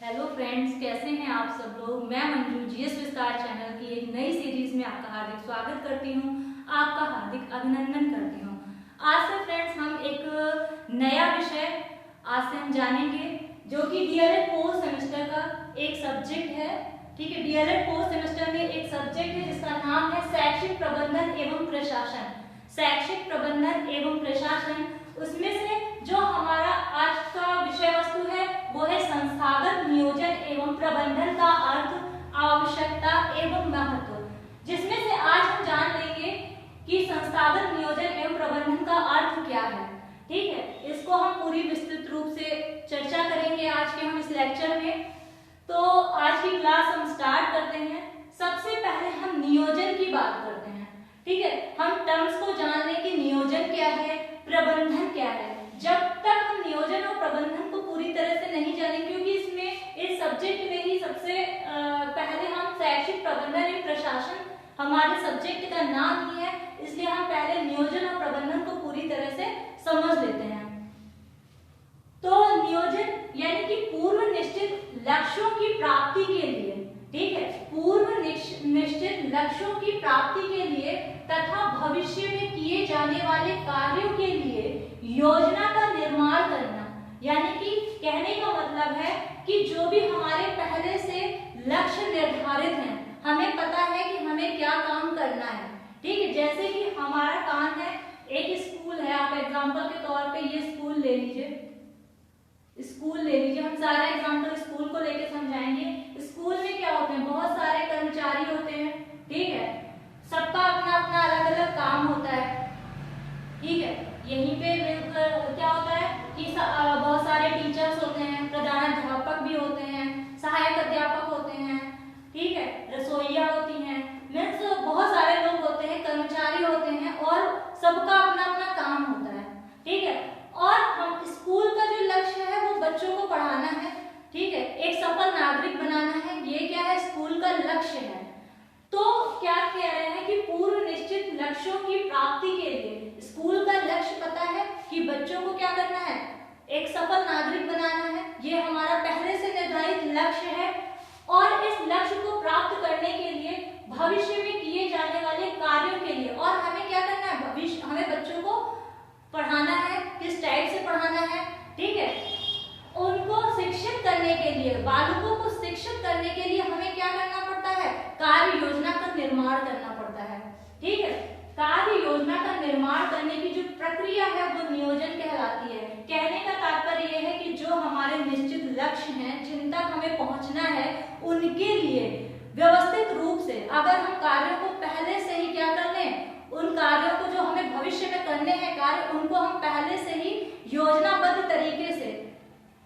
Hello friends, कैसे हैं आप सब लोग। मैं मंजू जीएस विस्तार चैनल की एक नई सीरीज में आपका हार्दिक स्वागत करती हूँ, आपका हार्दिक अभिनंदन करती हूँ। आज से फ्रेंड्स हम एक नया विषय आज से हम जानेंगे जो कि डीएलएड फोर्थ सेमेस्टर का एक सब्जेक्ट है। ठीक है, डीएलएड फोर्थ सेमेस्टर में एक सब्जेक्ट है जिसका नाम है शैक्षिक प्रबंधन एवं प्रशासन। शैक्षिक प्रबंधन एवं प्रशासन, उसमें से जो हमारा आज का विषय वस्तु है वो है संस्थागत नियोजन एवं प्रबंधन का अर्थ, आवश्यकता एवं महत्व, जिसमें से आज हम जान लेंगे कि संस्थागत नियोजन एवं प्रबंधन का अर्थ क्या है। ठीक है, इसको हम पूरी विस्तृत रूप से चर्चा करेंगे आज के हम इस लेक्चर में। तो आज की क्लास हम स्टार्ट करते हैं। सबसे पहले हम नियोजन की बात करते हैं। ठीक है, हम टर्म्स को जान लें कि नियोजन क्या है, प्रबंधन क्या है। जब तक हम नियोजन और प्रबंधन को पूरी तरह से नहीं जानेंगे, क्योंकि इसमें इस सब्जेक्ट में ही सबसे पहले हम शैक्षिक प्रबंधन एवं प्रशासन हमारे सब्जेक्ट का नाम ही है, इसलिए हम पहले नियोजन और प्रबंधन को पूरी तरह से समझ लेते हैं। तो नियोजन यानी कि पूर्व निश्चित लक्ष्यों की प्राप्ति के लिए, ठीक है, पूर्व निश्चित लक्ष्यों की प्राप्ति के लिए तथा भविष्य में किए जाने वाले कार्यों के लिए योजना का निर्माण करना। यानी कि कहने का मतलब है कि जो भी हमारे पहले से लक्ष्य निर्धारित हैं, हमें पता है कि हमें क्या काम करना है। ठीक है, जैसे कि हमारा काम है, एक स्कूल है, आप एग्जांपल के तौर पे ये स्कूल ले लीजिए, स्कूल ले लीजिए। हम सारा एग्जांपल स्कूल को लेके समझाएंगे। स्कूल में क्या होते हैं, बहुत सारे कर्मचारी होते हैं। ठीक है, सबका अपना अपना अलग अलग काम होता है। ठीक है, यहीं पे क्या होता है कि बहुत सारे टीचर्स होते हैं, प्रधानाध्यापक भी होते हैं, सहायक अध्यापक होते हैं, ठीक है, रसोइया होती हैं, मीन्स बहुत सारे लोग होते हैं, कर्मचारी होते हैं और सबका अपना अपना काम होता है। ठीक है, और हम स्कूल का जो लक्ष्य है वो बच्चों को पढ़ाना है। ठीक है, एक सफल नागरिक बनाना है, ये क्या है, स्कूल का लक्ष्य है। तो क्या कह रहे हैं कि पूर्व निश्चित लक्ष्यों की प्राप्ति के लिए स्कूल का लक्ष्य पता है कि बच्चों को क्या करना है, एक सफल नागरिक बनाना है, ये हमारा पहले से निर्धारित लक्ष्य है। और इस लक्ष्य को प्राप्त करने के लिए भविष्य में किए जाने वाले कार्यों के लिए, और हमें क्या करना है, भविष्य हमें बच्चों को पढ़ाना है, किस टाइप से पढ़ाना है। ठीक है, उनको शिक्षित करने के लिए, बालकों को शिक्षित करने के लिए हमें क्या करना पड़ता है, कार्य योजना का निर्माण करना पड़ता है। ठीक है, कार्य योजना का निर्माण करने की जो प्रक्रिया है वो नियोजन कहलाती है। कहने का तात्पर्य यह है कि जो हमारे निश्चित लक्ष्य हैं, जिन तक हमें पहुंचना है, उनके लिए व्यवस्थित रूप से अगर हम कार्यों को पहले से ही क्या कर लें, उन कार्यों को जो हमें भविष्य में करने हैं कार्य, उनको हम पहले से ही योजनाबद्ध तरीके से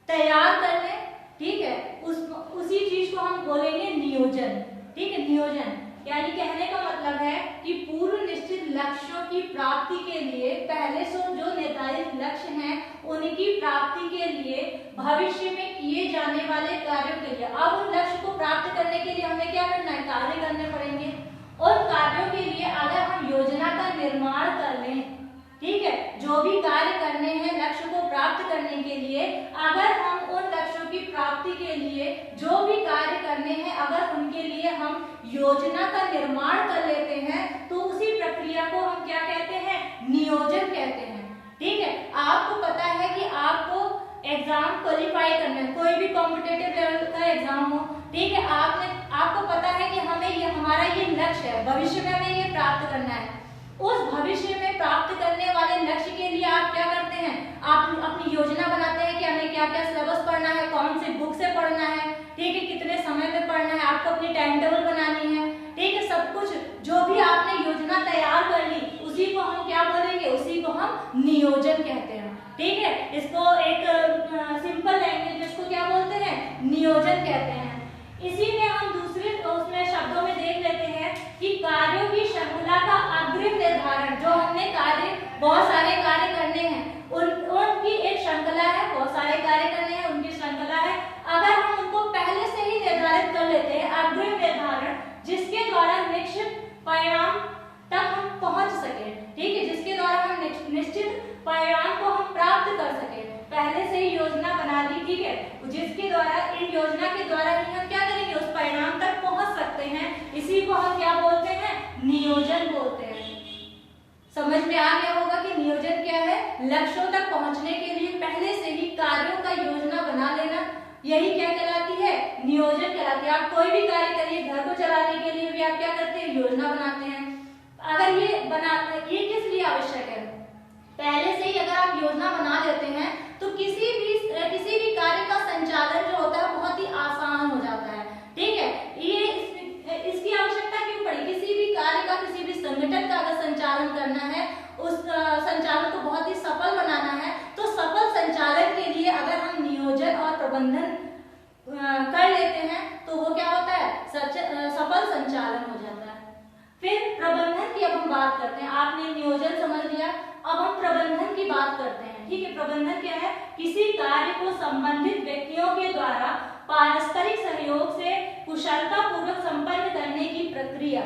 तैयार कर लें। ठीक है, उसी चीज को हम बोलेंगे नियोजन। ठीक है, नियोजन यानी कहने का मतलब है कि पूर्व निश्चित लक्ष्यों की प्राप्ति के लिए पहले से जो निर्धारित लक्ष्य हैं, उनकी प्राप्ति के लिए भविष्य में किए जाने वाले कार्यों के लिए, अब उन लक्ष्य को प्राप्त करने के लिए हमें क्या करना है, कार्य करने पड़ेंगे। और कार्यों के लिए अगर हम योजना का निर्माण कर लें, ठीक है, जो भी कार्य करने हैं लक्ष्य को प्राप्त करने के लिए, अगर हम उन लक्ष्यों की प्राप्ति के लिए जो भी कार्य करने हैं, अगर उनके लिए हम योजना का निर्माण कर लेते हैं, तो उसी प्रक्रिया को हम क्या कहते हैं, नियोजन कहते हैं। ठीक है, आपको पता है कि आपको एग्जाम क्वालिफाई करना है, कोई भी कॉम्पिटिटिव लेवल का एग्जाम हो। ठीक है, आपको पता है कि हमें ये हमारा ये लक्ष्य है, भविष्य में हमें ये प्राप्त करना है। उस भविष्य में प्राप्त करने वाले लक्ष्य के लिए आप क्या करते हैं, आप अपनी योजना बनाते हैं कि हमें क्या क्या सिलेबस पढ़ना है, कौन सी बुक से पढ़ना है, ठीक है, कितने समय में पढ़ना है, आपको अपनी टाइम टेबल बनानी है। ठीक है, सब कुछ जो भी आपने योजना तैयार कर ली, उसी को हम क्या बोलेंगे, उसी को हम नियोजन कहते हैं। ठीक है, इसको एक सिंपल लैंग्वेज इसको क्या बोलते हैं, नियोजन कहते हैं। इसी में हम दूसरे उसमें शब्दों में देख लेते हैं कि कार्यों की श्रृंखला का अग्रिम निर्धारण, जो हमने कार्य, बहुत सारे कार्य करने हैं, उनकी एक श्रृंखला है, बहुत सारे कार्य करने हैं, उनकी श्रृंखला है। अगर हम उनको पहले से ही निर्धारित कर लेते हैं, अग्रिम निर्धारण, जिसके द्वारा निश्चित परिणाम तक हम पहुंच सके। ठीक है, जिसके द्वारा हम निश्चित परिणाम को हम प्राप्त कर सके, पहले से ही योजना बना ली। ठीक है, जिसके द्वारा इन योजना के द्वारा ही हम क्या करेंगे, उस परिणाम तक पहुंच सकते हैं। इसी को हम क्या बोलते हैं, नियोजन बोलते हैं। समझ में आ गया होगा कि नियोजन क्या है, लक्ष्यों तक पहुंचने के लिए पहले से ही कार्यों का योजना बना लेना, यही क्या कहलाती है, नियोजन कहलाती है। आप कोई भी कार्य करिए, घर को चलाने के लिए भी आप क्या करते हैं, योजना बनाते हैं। अगर ये किस लिए आवश्यक है, पहले से ही अगर आप योजना बना लेते हैं तो किसी भी कार्य का संचालन जो होता है बहुत ही आसान हो जाता है। ठीक है, इसकी आवश्यकता क्यों पड़ी, किसी भी कार्य का, किसी भी संगठन का अगर संचालन करना है, उस संचालन को बहुत ही सफल बनाना है, तो सफल संचालन के लिए अगर हम नियोजन और प्रबंधन कर लेते हैं तो वो क्या होता है, सफल संचालन हो जाता है। फिर प्रबंधन की अब हम बात करते हैं। आपने नियोजन समझ लिया, अब हम प्रबंधन की बात करते हैं। ठीक है, प्रबंधन क्या है, किसी कार्य को संबंधित व्यक्तियों के द्वारा पारस्परिक सहयोग से कुशलता पूर्वक संपन्न करने की प्रक्रिया,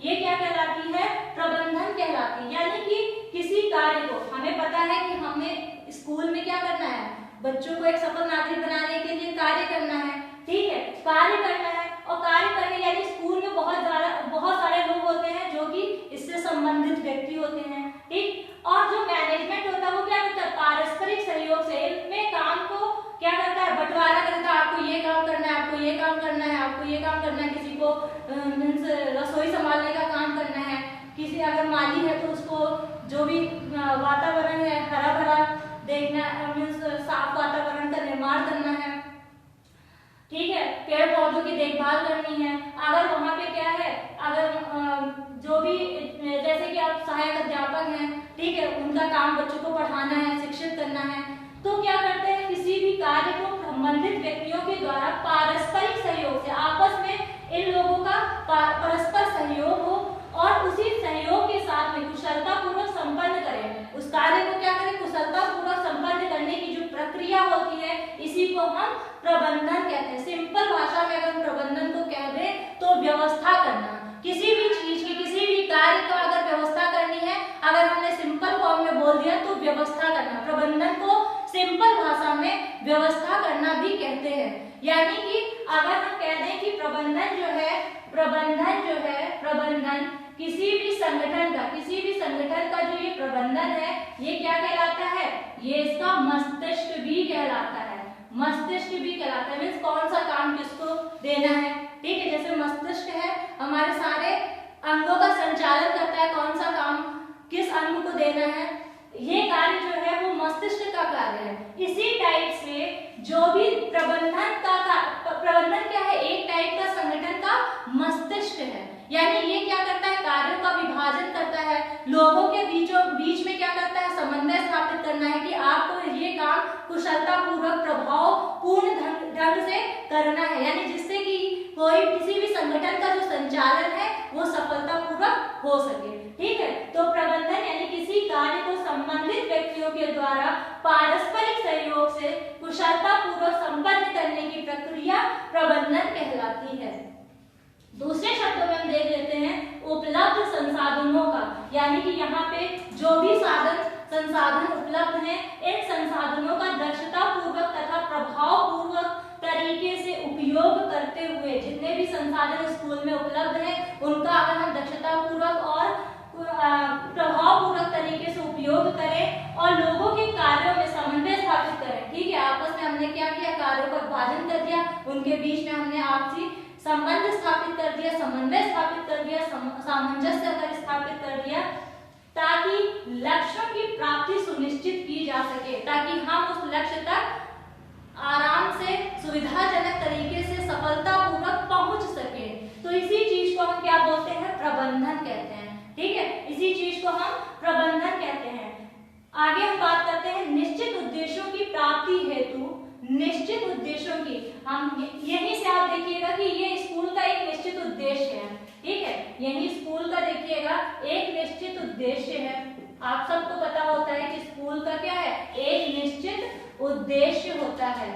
ये क्या कहलाती है, प्रबंधन कहलाती है। यानी कि किसी कार्य को, हमें पता है कि हमें स्कूल में क्या करना है, बच्चों को एक सफल नागरिक बनाने के लिए कार्य करना है। ठीक है, कार्य करना है, और कार्य करने यानी स्कूल में बहुत सारे लोग होते हैं जो कि इससे संबंधित व्यक्ति होते हैं। ठीक, और जो मैनेजमेंट होता है वो क्या करता है, पारस्परिक सहयोग से इनमें काम को क्या करता है, बंटवारा करता है। आपको ये काम करना है, आपको ये काम करना है, आपको ये काम करना है। किसी को रसोई संभालने का काम करना है, किसी अगर माली है तो उसको जो भी वातावरण है हरा भरा देखना, साफ वातावरण का निर्माण करना है। ठीक है, पेड़ पौधों की देखभाल करनी है। अगर वहाँ पे क्या है, अगर जो भी जैसे कि आप सहायक अध्यापक हैं, ठीक है, उनका काम बच्चों को पढ़ाना है, शिक्षित करना है, तो क्या करते हैं, किसी भी कार्य को संबंधित व्यक्तियों के द्वारा पारस्परिक सहयोग से, आपस में इन लोगों का परस्पर सहयोग हो और उसी सहयोग के साथ में कुशलता पूर्वक संपन्न करें। उस कार्य को क्या करें, कुशलता पूर्वक संपन्न करने की जो प्रक्रिया होती है, इसी को हम प्रबंधन कहते हैं। सिंपल भाषा में अगर हम प्रबंधन को कह दें तो व्यवस्था करना, किसी भी चीज की, किसी भी कार्य का अगर व्यवस्था करनी है, अगर हमने सिंपल फॉर्म में बोल दिया तो व्यवस्था करना। प्रबंधन को सिंपल भाषा में व्यवस्था करना भी कहते हैं। यानी कि अगर हम कह दें कि प्रबंधन किसी भी संगठन का जो ये प्रबंधन है, ये क्या कहलाता है, ये इसका मस्तिष्क भी कहलाता है। मस्तिष्क भी कहलाता है, मीन्स कौन सा काम किसको देना है। ठीक है, जैसे मस्तिष्क है हमारे सारे अंगों का संचालन करता है, कौन सा काम किस अंग को देना है, ये कार्य जो है वो मस्तिष्क का कार्य है। इसी टाइप से जो भी प्रबंधन क्या है, एक टाइप का संगठन का मस्तिष्क है। यानी ये क्या करता है, कार्यों का विभाजन करता है, लोगों के बीच में क्या करता है, समन्वय स्थापित करना है कि आपको ये काम कुशलता पूर्वक प्रभाव पूर्ण ढंग से करना है, यानी जिससे कि किसी भी संगठन का जो संचालन है वो सफलता पूर्वक हो सके। ठीक है, तो प्रबंधन यानी किसी कार्य को संबंधित व्यक्तियों के द्वारा पारस्परिक सहयोग से कुशलता पूर्वक संपन्न करने की प्रक्रिया प्रबंधन कहलाती है। दूसरे शब्दों में हम देख लेते हैं उपलब्ध संसाधनों का, यानी कि यहाँ पे जो भी संसाधन उपलब्ध हैं, इन संसाधनों का दक्षता पूर्वक तथा प्रभाव पूर्वक तरीके से उपयोग करते हुए, जितने भी संसाधन स्कूल में उपलब्ध हैं उनका अगर हम दक्षता पूर्वक और प्रभाव पूर्वक तरीके से उपयोग करें और लोगों के कार्यों में समन्वय स्थापित करें। ठीक है, आपस में हमने क्या किया, कार्यों का विभाजन कर दिया, उनके बीच में हमने आपसी संबंध स्थापित कर दिया, समन्वय स्थापित कर दिया, सामंजस्य अगर स्थापित कर दिया, ताकि लक्ष्यों की प्राप्ति सुनिश्चित की जा सके, ताकि हम उस लक्ष्य तक आराम से सुविधाजनक तरीके से सफलतापूर्वक पहुंच सके। तो इसी चीज को हम क्या बोलते हैं, प्रबंधन कहते हैं। ठीक है, इसी चीज को हम प्रबंधन कहते हैं। आगे हम बात करते हैं निश्चित उद्देश्यों की प्राप्ति हेतु, निश्चित उद्देश्यों की, हम यहीं से आप देखिएगा कि ये स्कूल का एक निश्चित उद्देश्य है। ठीक है, यही स्कूल का देखिएगा एक निश्चित उद्देश्य है। आप सबको पता होता है कि स्कूल का क्या है, एक निश्चित उद्देश्य होता है।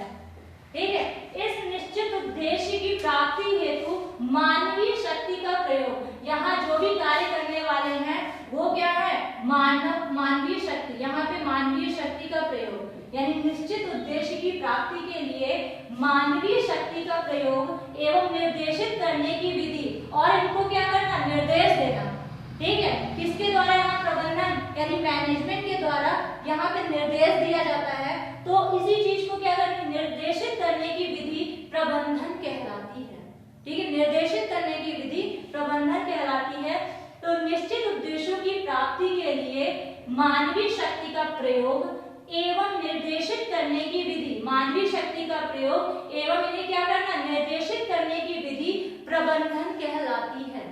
ठीक है, इस निश्चित उद्देश्य की प्राप्ति हेतु मानवीय शक्ति का प्रयोग, यहाँ जो भी कार्य करने वाले हैं वो क्या है, मानवीय शक्ति, यहाँ पे मानवीय शक्ति का प्रयोग, यानी निश्चित उद्देश्य की प्राप्ति के लिए मानवीय शक्ति का प्रयोग एवं निर्देशित करने की विधि और इनको क्या करना, निर्देश देना। ठीक है, किसके द्वारा, यहाँ प्रबंधन यानी मैनेजमेंट के द्वारा यहाँ पे निर्देश दिया जाता है। तो इसी चीज को क्या करना, निर्देशित करने की विधि प्रबंधन कहलाती है। ठीक है, निर्देशित करने की विधि प्रबंधन कहलाती है। तो निश्चित उद्देश्यों की प्राप्ति के लिए मानवीय शक्ति का प्रयोग एवं निर्देशित करने की विधि, मानवीय शक्ति का प्रयोग एवं इन्हें क्या करना, निर्देशित करने की विधि प्रबंधन कहलाती है।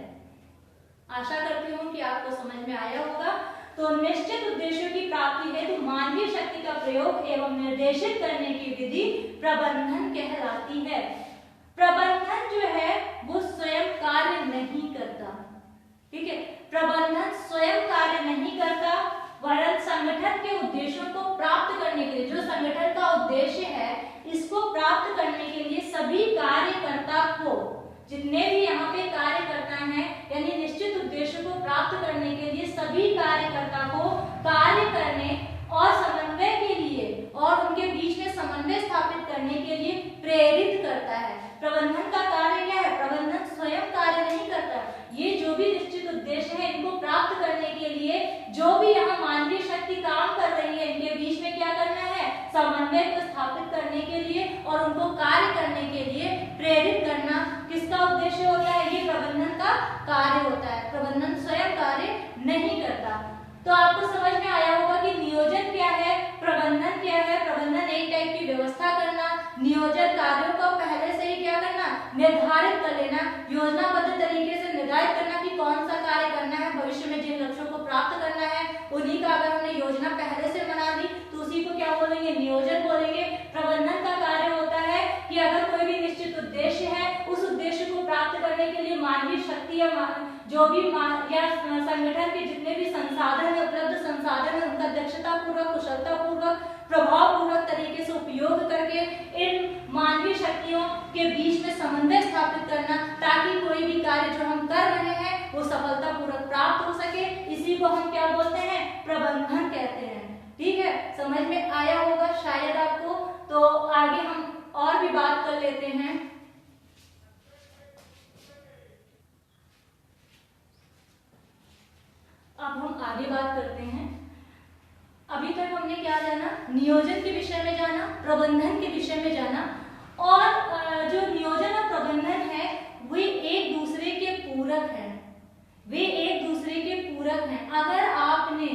आशा करती हूँ कि आपको समझ में आया होगा। तो निश्चित उद्देश्यों की प्राप्ति हेतु मानवीय शक्ति का प्रयोग एवं निर्देशित करने की विधि प्रबंधन कहलाती है। प्रबंधन जो है वो स्वयं कार्य नहीं करता। ठीक है, प्रबंधन स्वयं कार्य नहीं करता, वरन संगठन के उद्देश्यों को प्राप्त करने के लिए, जो संगठन का उद्देश्य है इसको प्राप्त करने के लिए सभी कार्यकर्ता को, जितने भी यहाँ पे कार्यकर्ता हैं यानी निश्चित उद्देश्य को प्राप्त करने के लिए सभी कार्यकर्ता को कार्य करने और समन्वय के लिए और उनके बीच में समन्वय स्थापित करने के लिए प्रेरित करता है। प्रबंधन का कार्य क्या है, प्रबंधन स्वयं कार्य नहीं करता। ये जो भी निश्चित उद्देश्य है इनको प्राप्त करने के लिए जो भी यहाँ मानवीय शक्ति काम कर रही है इनके बीच में क्या करना है, समन्वय को स्थापित करने के लिए और उनको कार्य करने के लिए प्रेरित करना किसका उद्देश्य होता है, ये प्रबंधन का कार्य होता है। प्रबंधन स्वयं कार्य नहीं करता। तो आपको समझ में आया होगा कि नियोजन क्या है, प्रबंधन क्या है। प्रबंधन एक टाइप की व्यवस्था करना, नियोजन कार्यों को पहले से ही क्या करना, निर्धारित कर लेना, योजनाबद्ध तरीके से निर्धारित करना कि कौन सा कार्य करना है, भविष्य में जिन लक्ष्यों को प्राप्त करना है उन्हीं का अगर हमने योजना पहले से बना दी तो उसी को क्या बोलेंगे, नियोजन बोलेंगे। प्रबंधन का कार्य होता है कि अगर कोई भी निश्चित उद्देश्य है उस उद्देश्य को प्राप्त करने के लिए मानवीय शक्ति या जो भी या संगठन के जितने भी संसाधन है, उपलब्ध संसाधन है, उनका दक्षता पूर्वक, कुशलता पूर्वक, प्रभाव पूर्वक तरीके से उपयोग करके इन मानवीय शक्तियों के बीच में समन्वय स्थापित करना ताकि कोई भी कार्य जो हम कर रहे हैं वो सफलता पूर्वक प्राप्त हो सके। इसी को हम क्या बोलते हैं, प्रबंधन कहते हैं। ठीक है, समझ में आया होगा शायद आपको। तो आगे हम और भी बात कर लेते हैं। अब हम आगे बात करते हैं। अभी तक हमने क्या जाना, नियोजन के विषय में जाना, प्रबंधन के विषय में जाना। और जो नियोजन और प्रबंधन है वे एक दूसरे के पूरक हैं, वे एक दूसरे के पूरक हैं। अगर आपने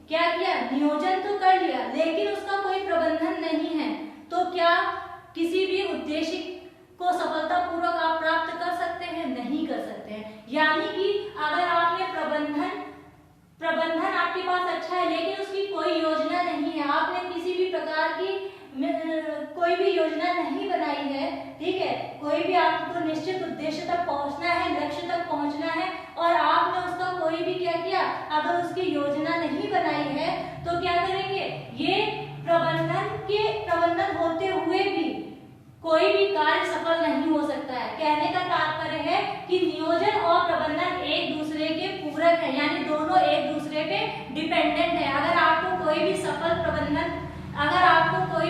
क्या किया, नियोजन तो कर लिया लेकिन उसका कोई प्रबंधन नहीं है तो क्या किसी भी उद्देश्य को सफलतापूर्वक आप प्राप्त कर सकते हैं, नहीं कर सकते हैं। यानी कि अगर आपने प्रबंधन आपके पास अच्छा है लेकिन उसकी कोई योजना नहीं है, आपने किसी भी प्रकार की कोई भी योजना नहीं बनाई है, ठीक है, कोई भी आपको निश्चित उद्देश्य तक पहुंचना है, लक्ष्य तक पहुंचना है और आपने उसका कोई भी क्या किया, अगर उसकी योजना नहीं बनाई है तो क्या करेंगे, ये प्रबंधन होते हुए भी कोई भी कार्य सफल नहीं हो सकता है। कहने का तात्पर्य है कि नियोजन और प्रबंधन एक दूसरे के पूरक है, यानी दोनों एक दूसरे पे डिपेंडेंट है। अगर आपको कोई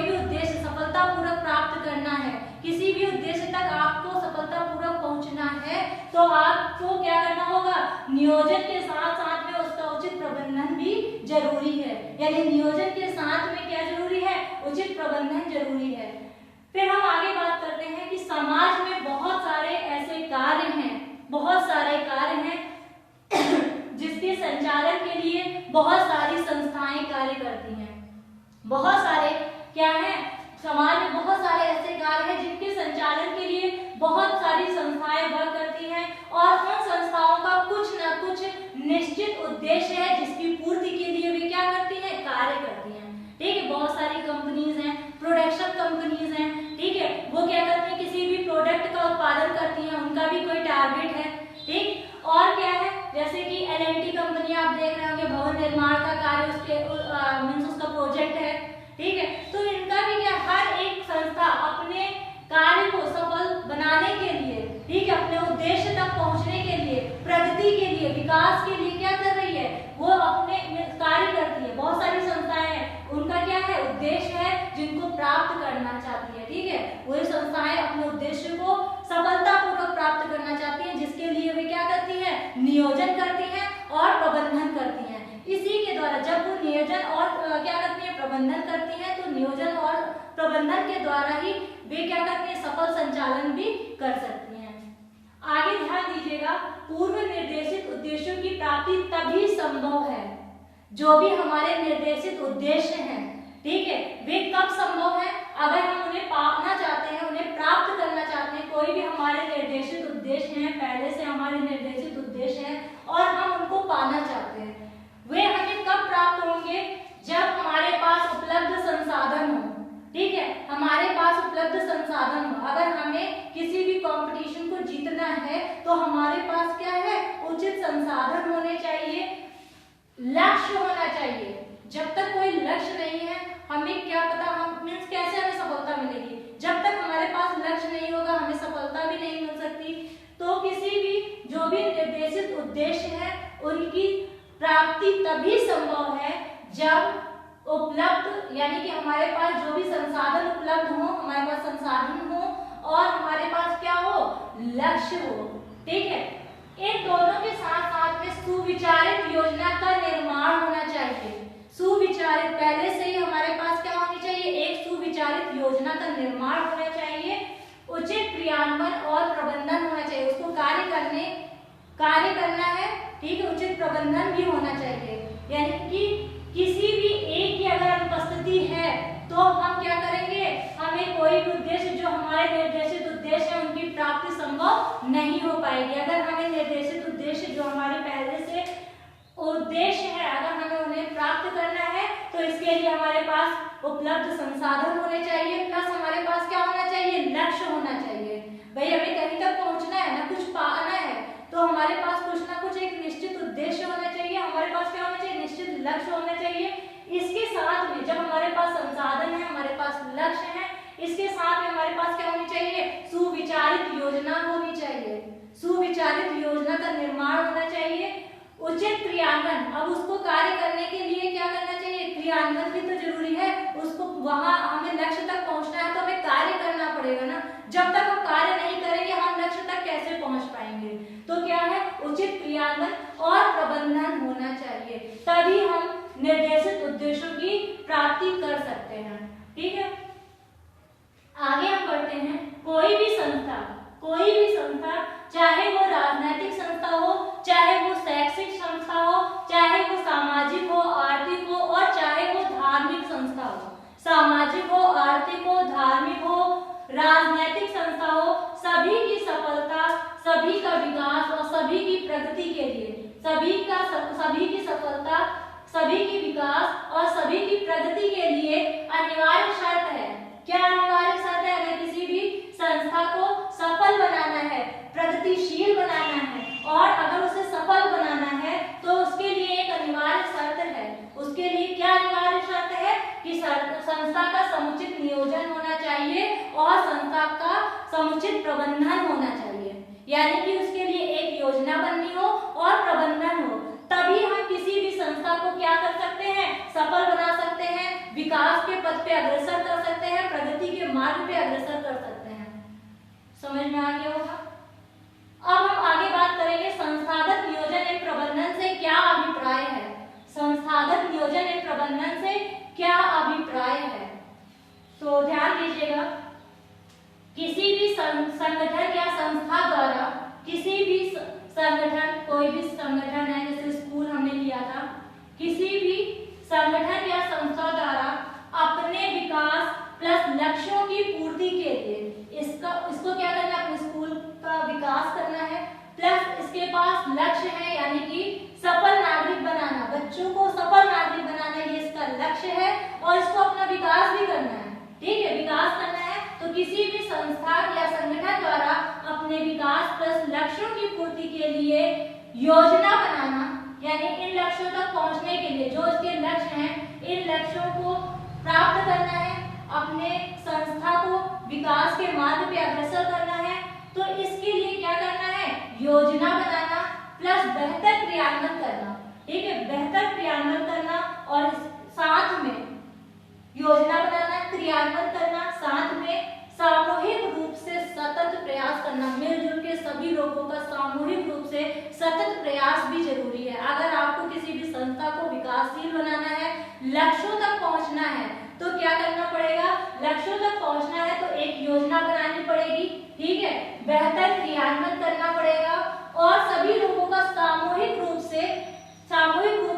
भी उद्देश्य सफलतापूर्वक प्राप्त करना है, किसी भी उद्देश्य तक आपको सफलतापूर्वक पहुंचना है तो आपको क्या करना होगा, नियोजन के साथ साथ में उसका उचित प्रबंधन भी जरूरी है। यानी नियोजन के साथ में क्या जरूरी है, उचित प्रबंधन जरूरी है। फिर हम आगे बात करते हैं कि समाज में बहुत सारे ऐसे कार्य हैं जिसके संचालन के लिए बहुत सारी संस्थाएं कार्य करती हैं। बहुत सारे क्या है, समाज में बहुत सारे ऐसे कार्य हैं जिनके संचालन के लिए बहुत सारी संस्थाएं वर्क करती हैं और उन संस्थाओं का कुछ न कुछ निश्चित उद्देश्य है जिसकी पूर्ति के लिए वे क्या करती हैं, कार्य करती हैं। ठीक है, बहुत सारी कंपनीज हैं, प्रोडक्शन कंपनीज हैं, ठीक है, वो क्या करती हैं, किसी भी प्रोडक्ट का उत्पादन करती हैं, उनका भी कोई टारगेट है। ठीक, और क्या है, जैसे कि L&T कंपनी आप देख रहे होंगे, भवन निर्माण का कार्य उसका प्रोजेक्ट है। ठीक है, तो इनका भी क्या, हर एक संस्था अपने कार्य को सफल बनाने के लिए, ठीक है, अपने उद्देश्य तक पहुंचने के लिए, प्रगति के लिए, विकास के लिए क्या कर रही है, वो अपने कार्य करती है। बहुत सारी संस्थाएं हैं, उनका क्या है, उद्देश्य है जिनको प्राप्त करना चाहती है। ठीक है, वही संस्थाएं अपने उद्देश्य को नियोजन करती हैं और प्रबंधन करती हैं। इसी के द्वारा जब वो नियोजन और क्या करती हैं, प्रबंधन करती हैं, तो नियोजन और प्रबंधन के द्वारा ही वे क्या करती हैं, सफल संचालन भी कर सकती हैं। आगे ध्यान दीजिएगा, पूर्व निर्देशित उद्देश्यों की प्राप्ति तभी संभव है, जो भी हमारे निर्देशित उद्देश्य हैं, ठीक है, वे कब संभव है, अगर हम उन्हें पाना चाहते हैं, उन्हें प्राप्त करना चाहते हैं। कोई भी हमारे निर्देशित उद्देश्य हैं, पहले से हमारे निर्देशित उद्देश्य हैं और हम उनको पाना चाहते हैं, वे हमें कब प्राप्त होंगे, जब हमारे पास उपलब्ध संसाधन हो, ठीक है, हमारे पास उपलब्ध संसाधन हो। अगर हमें किसी भी कंपटीशन को जीतना है तो हमारे पास क्या है, उचित संसाधन होने चाहिए, लक्ष्य होना चाहिए। जब तक कोई लक्ष्य नहीं है, हमें क्या पता हम मीन्स कैसे हमें सफलता मिलेगी, जब तक हमारे पास लक्ष्य नहीं होगा हमें सफलता भी नहीं मिल सकती। तो किसी भी जो भी निर्देशित उद्देश्य है उनकी प्राप्ति तभी संभव है जब उपलब्ध यानी कि हमारे पास जो भी संसाधन उपलब्ध हो, हमारे पास संसाधन हो और हमारे पास क्या हो, लक्ष्य हो, ठीक है। इन दोनों के साथ साथ में सुविचारित योजना का निर्माण होना चाहिए। सुविचारित, पहले से ही हमारे पास क्या होनी चाहिए, एक सुविचारित योजना का निर्माण होना चाहिए, उचित क्रियान्वयन और प्रबंधन होना चाहिए, उसको कार्य करना है, ठीक है, उचित प्रबंधन भी होना चाहिए। यानी कि किसी भी एक की अगर अनुपस्थिति है तो हम क्या करेंगे, हमें कोई भी उद्देश्य जो हमारे निर्देशित उद्देश्य है उनकी प्राप्ति संभव नहीं हो पाएगी। अगर हमें निर्देशित उद्देश्य जो हमारे पहले से उद्देश्य है अगर हमें उन्हें प्राप्त करना है तो इसके लिए हमारे पास उपलब्ध संसाधन होने चाहिए, प्लस हमारे पास क्या होना चाहिए, लक्ष्य होना चाहिए। भाई हमें कहीं तक पहुंचना है ना, कुछ पाना है, तो हमारे पास कुछ ना कुछ एक निश्चित उद्देश्य होना चाहिए, हमारे पास क्या होना चाहिए, निश्चित लक्ष्य होना चाहिए। इसके साथ में जब हमारे पास संसाधन है, हमारे पास लक्ष्य है, इसके साथ में हमारे पास क्या होनी चाहिए, सुविचारित योजना होनी चाहिए, सुविचारित योजना का निर्माण होना चाहिए, उचित क्रियान्वयन। अब उसको कार्य करने के लिए क्या करना चाहिए, क्रियान्वयन भी तो जरूरी है, उसको वहां हमें लक्ष्य तक पहुंचना है तो हमें कार्य करना पड़ेगा ना। जब तक हम कार्य नहीं करेंगे हम लक्ष्य तक कैसे पहुंच पाएंगे। तो क्या है, उचित क्रियान्वयन और प्रबंधन होना चाहिए, तभी हम निर्देशित उद्देश्यों की प्राप्ति कर सकते हैं, ठीक है। आगे हम बढ़ते हैं, कोई भी संस्था चाहे वो राजनीतिक संस्था हो, चाहे वो शैक्षिक संस्था हो, चाहे वो सामाजिक हो, आर्थिक हो और चाहे वो धार्मिक संस्था हो, सामाजिक हो, आर्थिक हो, धार्मिक हो, राजनीतिक संस्था हो, सभी की सफलता, सभी का विकास और सभी की प्रगति के लिए, सभी की सफलता, सभी की विकास और सभी की प्रगति के लिए अनिवार्य शर्त है। क्या अनिवार्य शर्त है, अगर किसी भी संस्था को सफल बनाना है, प्रगतिशील बनाना है और अगर उसे सफल बनाना है तो उसके लिए एक अनिवार्य शर्त है। उसके लिए क्या अनिवार्य शर्त है कि संस्था का समुचित नियोजन होना चाहिए और संस्था का समुचित प्रबंधन होना चाहिए। यानी कि उसके लिए एक योजना बननी हो और प्रबंधन हो, तभी हम किसी भी संस्था को क्या कर सकते हैं, सफल बना सकते हैं, विकास के पथ पे अग्रसर कर सकते हैं, प्रगति के मार्ग पे अग्रसर कर सकते हैं। समझ में आ गया होगा। अब हम आगे बात करेंगे संस्थागत नियोजन एवं प्रबंधन से क्या अभिप्राय है। संस्थागत नियोजन एवं प्रबंधन से क्या अभिप्राय है, तो ध्यान दीजिएगा, किसी भी संगठन या संस्था द्वारा, किसी भी संगठन, कोई भी संगठन है, जैसे स्कूल हमने लिया था, किसी भी संगठन या संस्था द्वारा अपने विकास प्लस लक्ष्यों की पूर्ति के लिए इसको क्या करना है, अपने स्कूल का विकास करना है, प्लस इसके पास लक्ष्य है यानी कि सफल नागरिक बनाना, बच्चों को सफल नागरिक बनाना, ये इसका लक्ष्य है और इसको अपना विकास भी करना है, ठीक है, विकास करना है। तो किसी भी संस्था या संगठन द्वारा अपने विकास प्लस लक्ष्यों की पूर्ति के लिए योजना बनाना, यानी इन लक्ष्यों तक पहुंचने के लिए जो इसके लक्ष्य हैं, इन लक्ष्यों को प्राप्त करना है, अपने संस्था को विकास के मार्ग पे अग्रसर करना है, तो इसके लिए क्या करना है, योजना बनाना प्लस बेहतर क्रियान्वयन करना, ठीक है, बेहतर क्रियान्वयन करना और साथ में योजना बनाना, क्रियान्वयन करना, साथ में सामूहिक रूप से सतत प्रयास करना, मिलजुल के सभी लोगों का सामूहिक रूप से से सतत प्रयास भी जरूरी है। अगर आपको किसी भी संस्था को विकासशील बनाना है, लक्ष्यों तक पहुंचना है, तो क्या करना पड़ेगा? लक्ष्यों तक पहुंचना है तो एक योजना बनानी पड़ेगी, ठीक है, बेहतर क्रियान्वयन करना पड़ेगा और सभी लोगों का सामूहिक रूप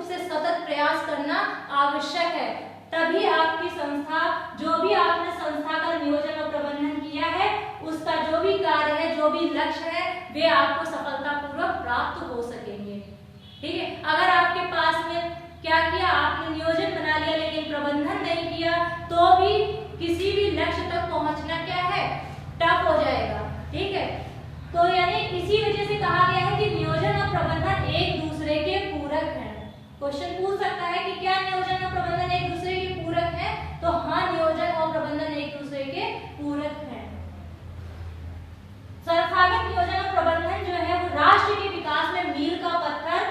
से सतत प्रयास करना आवश्यक है। तभी आपकी संस्था, जो भी आपने संस्था का नियोजन और प्रबंधन किया है, उसका जो भी कार्य है, जो भी लक्ष्य है, वे आपको सफलतापूर्वक प्राप्त हो सकेंगे, ठीक है। अगर आपके पास में क्या किया, आपने नियोजन बना लिया लेकिन प्रबंधन नहीं किया, तो भी किसी भी लक्ष्य तक पहुंचना क्या है, टफ हो जाएगा, ठीक है। तो यानी इसी वजह से कहा गया है कि नियोजन और प्रबंधन एक दूसरे के पूरक हैं। क्वेश्चन पूछ सकता है कि क्या नियोजन और प्रबंधन एक दूसरे के पूरक हैं? तो हाँ, नियोजन और प्रबंधन एक दूसरे के पूरक हैं। संस्थागत नियोजन और प्रबंधन जो है वो राष्ट्र के विकास में मील का पत्थर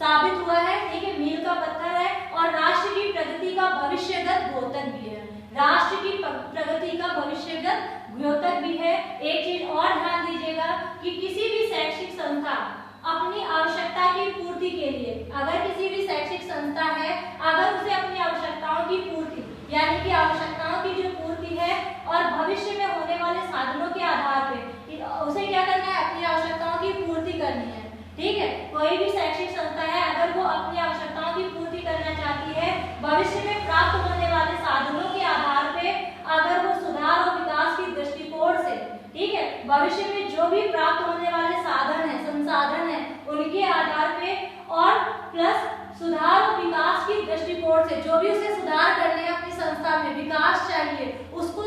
साबित हुआ है, ठीक है, मील का पत्थर है और राष्ट्र की प्रगति का भविष्यगत द्योतक भी है। राष्ट्र की प्रगति का भविष्यगत द्योतक भी है। एक चीज और ध्यान दीजिएगा कि किसी भी शैक्षिक संस्था अपनी आवश्यकता की पूर्ति के लिए, अगर किसी भी शैक्षिक संस्था है, अगर उसे अपनी आवश्यकताओं की पूर्ति, यानी कि आवश्यकताओं की जो पूर्ति है और भविष्य में होने वाले साधनों के आधार पे उसे क्या करना है, अपनी आवश्यकताओं की पूर्ति करनी है, ठीक है। कोई भी शैक्षिक संस्था है, अगर वो अपनी आवश्यकताओं की पूर्ति करना चाहती है, भविष्य में प्राप्त होने वाले साधनों के आधार पे, अगर वो सुधार और विकास की दृष्टिकोण से, ठीक है, भविष्य में जो भी प्राप्त होने वाले साधन है, संसाधन है, उनके आधार पे और प्लस सुधार और विकास की दृष्टिकोण से जो भी उसे सुधार करने हैं, अपनी संस्था में विकास चाहिए, उसको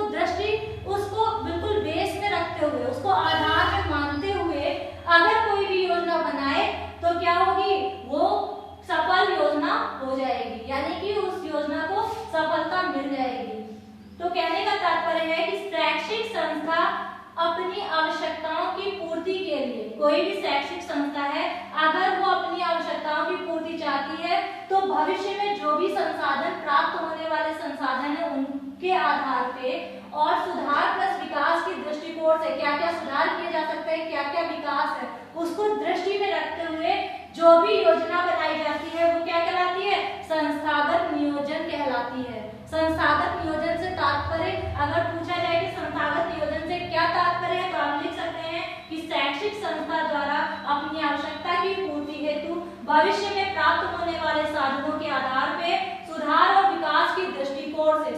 बिल्कुल बेस में रखते हुए, उसको आधार में मानते हुए अगर कोई भी योजना बनाए तो क्या होगी, वो सफल योजना हो जाएगी, यानी कि उस योजना को सफलता मिल जाएगी। तो कहने का तात्पर्य है कि शैक्षिक संस्था अपनी आवश्यकताओं की पूर्ति के लिए, कोई भी शैक्षिक संस्था है, अगर वो अपनी आवश्यकताओं की पूर्ति चाहती है, तो भविष्य में जो भी संसाधन प्राप्त होने वाले संसाधन है, उनके आधार पे और सुधार प्लस विकास की दृष्टिकोण से क्या क्या सुधार किए जा सकते हैं, क्या क्या विकास है, उसको दृष्टि में रखते हुए जो भी योजना बनाई जाती है, वो क्या कहलाती है, संस्थागत नियोजन कहलाती है। संस्थागत नियोजन से तात्पर्य, अगर पूछा जाए कि संस्थागत नियोजन से क्या तात्पर्य है, तो आप लिख सकते हैं कि शैक्षिक संस्था द्वारा अपनी आवश्यकता की पूर्ति हेतु भविष्य में प्राप्त होने वाले साधनों के आधार पे सुधार और विकास की दृष्टिकोण से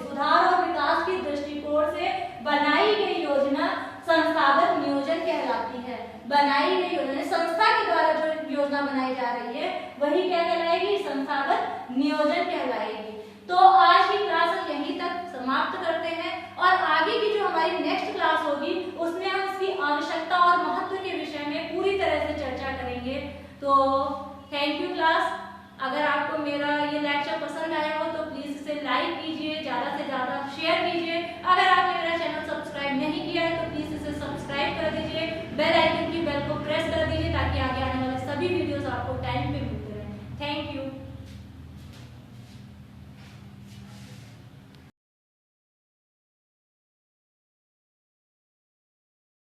बनाई गई योजना संस्थागत नियोजन कहलाती है। बनाई गई योजना, संस्था के द्वारा जो योजना बनाई जा रही है, वही क्या कहलाएगी, संस्थागत नियोजन कहलाएगी। तो आज की क्लास हम यहीं तक समाप्त करते हैं और आगे की जो हमारी नेक्स्ट क्लास होगी, उसमें हम इसकी आवश्यकता और महत्व के विषय में पूरी तरह से चर्चा करेंगे। तो थैंक यू क्लास। अगर आपको मेरा ये लेक्चर पसंद आया हो तो प्लीज इसे लाइक